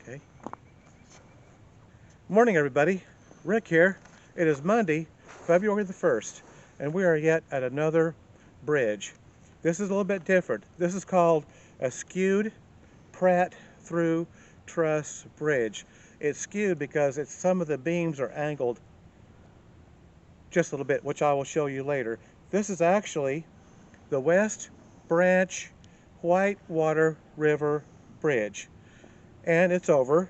Okay. Morning, everybody. Rick here. It is Monday, February the 1st, and we are yet at another bridge. This is a little bit different. This is called a skewed Pratt through truss bridge. It's skewed because some of the beams are angled just a little bit, which I will show you later. This is actually the West Branch Whitewater River Bridge, and it's over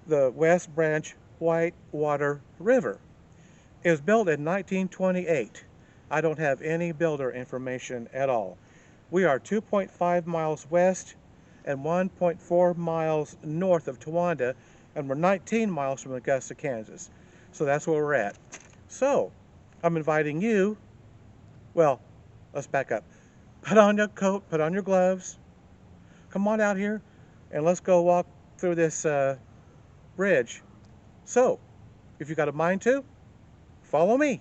the West Branch Whitewater River. It was built in 1928. I don't have any builder information at all. We are 2.5 miles west and 1.4 miles north of Towanda, and we're 19 miles from Augusta, Kansas. So that's where we're at. So I'm inviting you, well, let's back up. Put on your coat, put on your gloves, come on out here, and let's go walk through this bridge. So, if you got a mind to, follow me.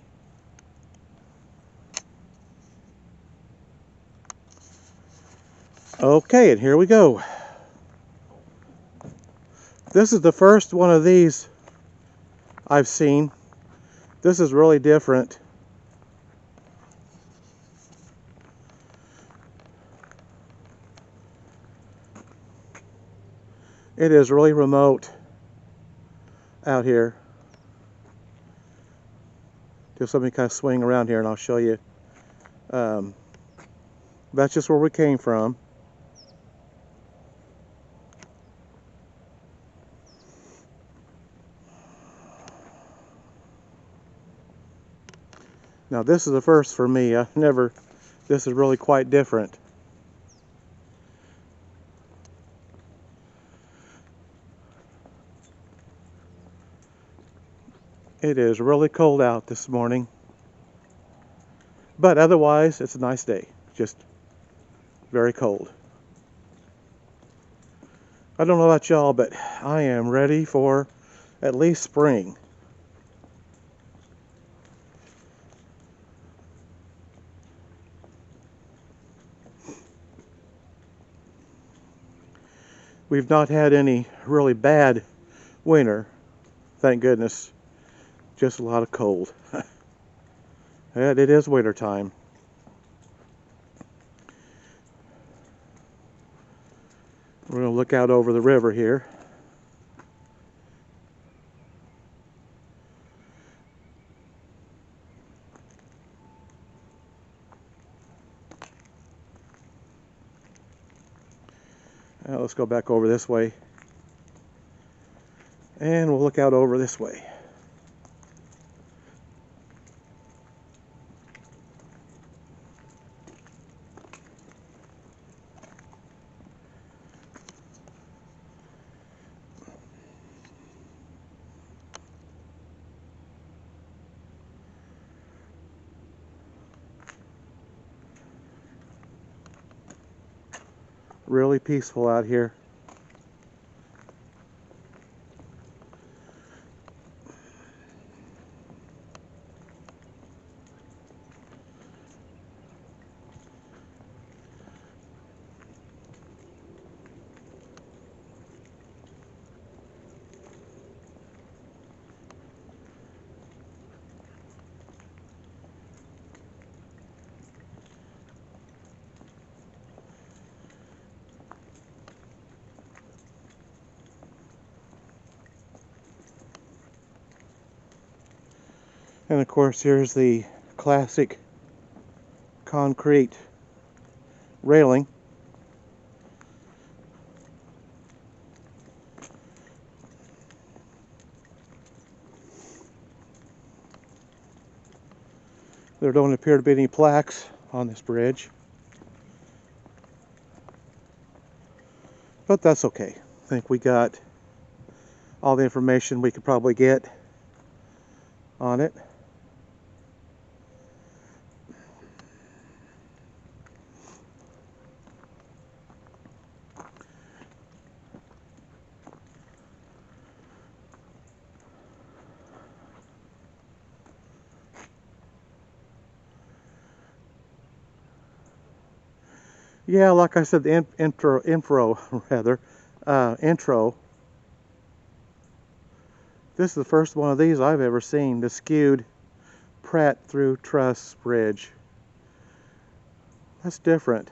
Okay, and here we go. This is the first one of these I've seen. This is really different. It is really remote out here. Just let me kind of swing around here and I'll show you. That's just where we came from. Now this is the first for me. This is really quite different. It is really cold out this morning, but otherwise it's a nice day. Just very cold. I don't know about y'all, but I am ready for at least spring. We've not had any really bad winter, thank goodness. Just a lot of cold. And it is winter time. We're going to look out over the river here. Now let's go back over this way. And we'll look out over this way. Really peaceful out here. And of course, here's the classic concrete railing. There don't appear to be any plaques on this bridge, but that's okay. I think we got all the information we could probably get on it. Yeah, like I said, the intro This is the first one of these I've ever seen, the skewed Pratt through truss bridge. That's different.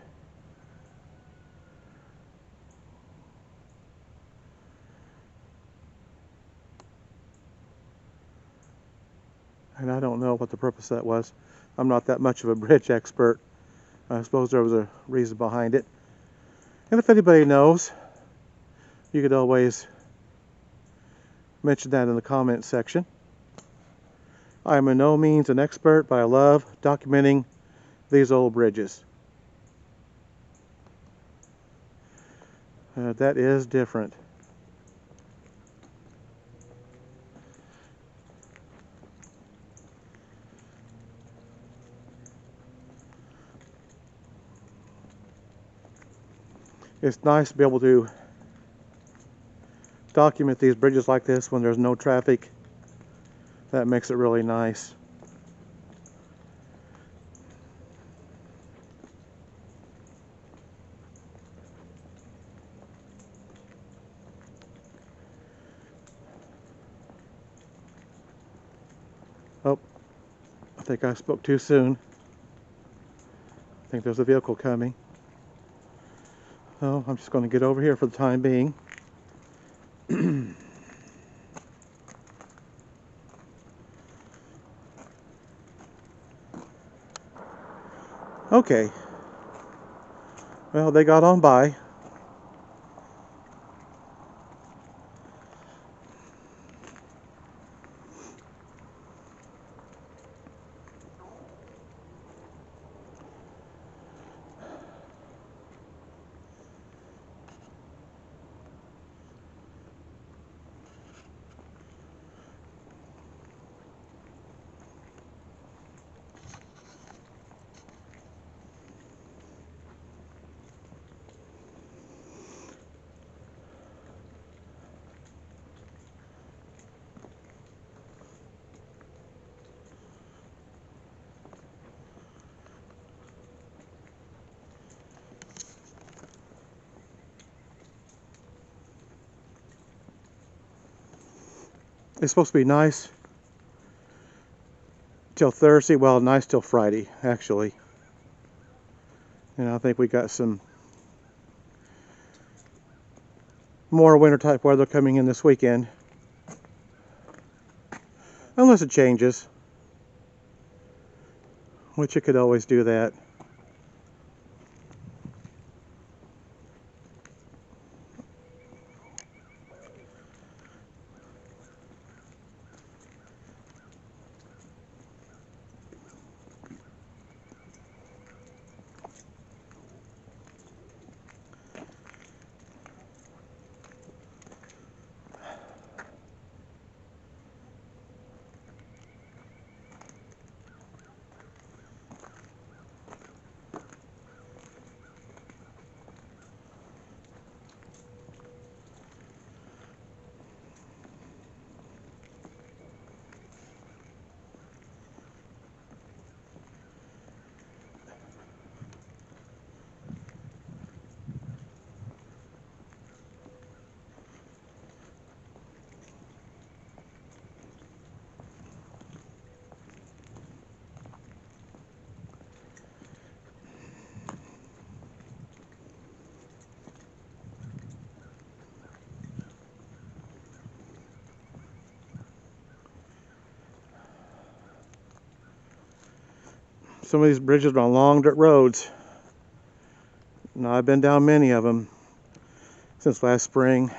And I don't know what the purpose of that was. I'm not that much of a bridge expert. I suppose there was a reason behind it. And if anybody knows, you could always mention that in the comment section. I am by no means an expert, but I love documenting these old bridges. That is different. It's nice to be able to document these bridges like this when there's no traffic. That makes it really nice. Oh, I think I spoke too soon. I think there's a vehicle coming. Oh, I'm just going to get over here for the time being. Okay. Well, they got on by. It's supposed to be nice till Thursday. Well, nice till Friday, actually. And I think we got some more winter type weather coming in this weekend. Unless it changes, which it could always do that. Some of these bridges are on long dirt roads. Now, I've been down many of them since last spring.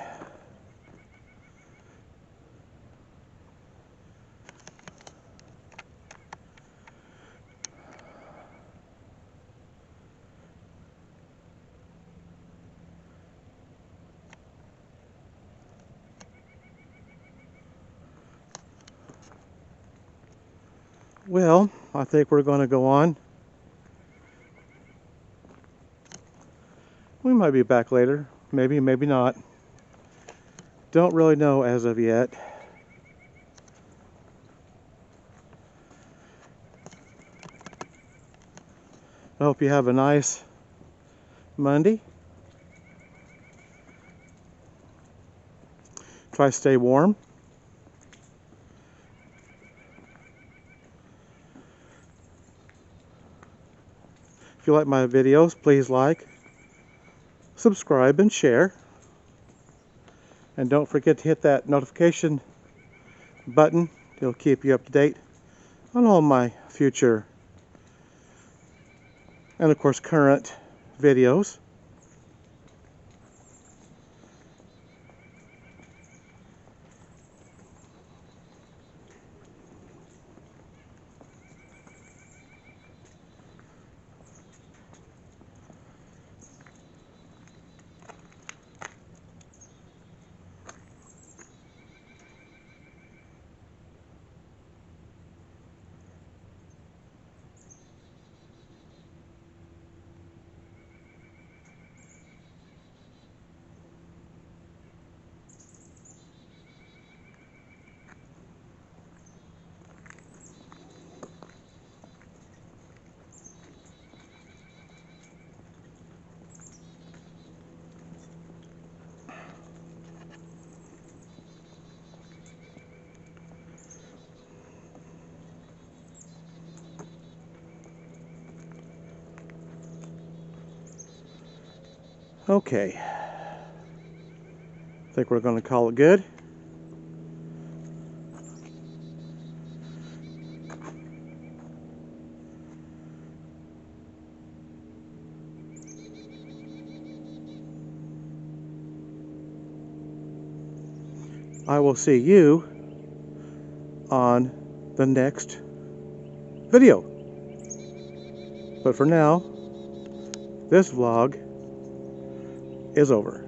Well, I think we're going to go on. We might be back later. Maybe, maybe not. Don't really know as of yet. I hope you have a nice Monday. Try to stay warm. you like my videos, please like, subscribe, and share. And don't forget to hit that notification button. It'll keep you up to date on all my future and of course current videos. Okay, I think we're going to call it good. I will see you on the next video. But for now, this vlog is over.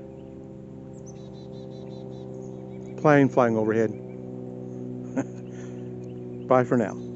Plane flying overhead. Bye for now.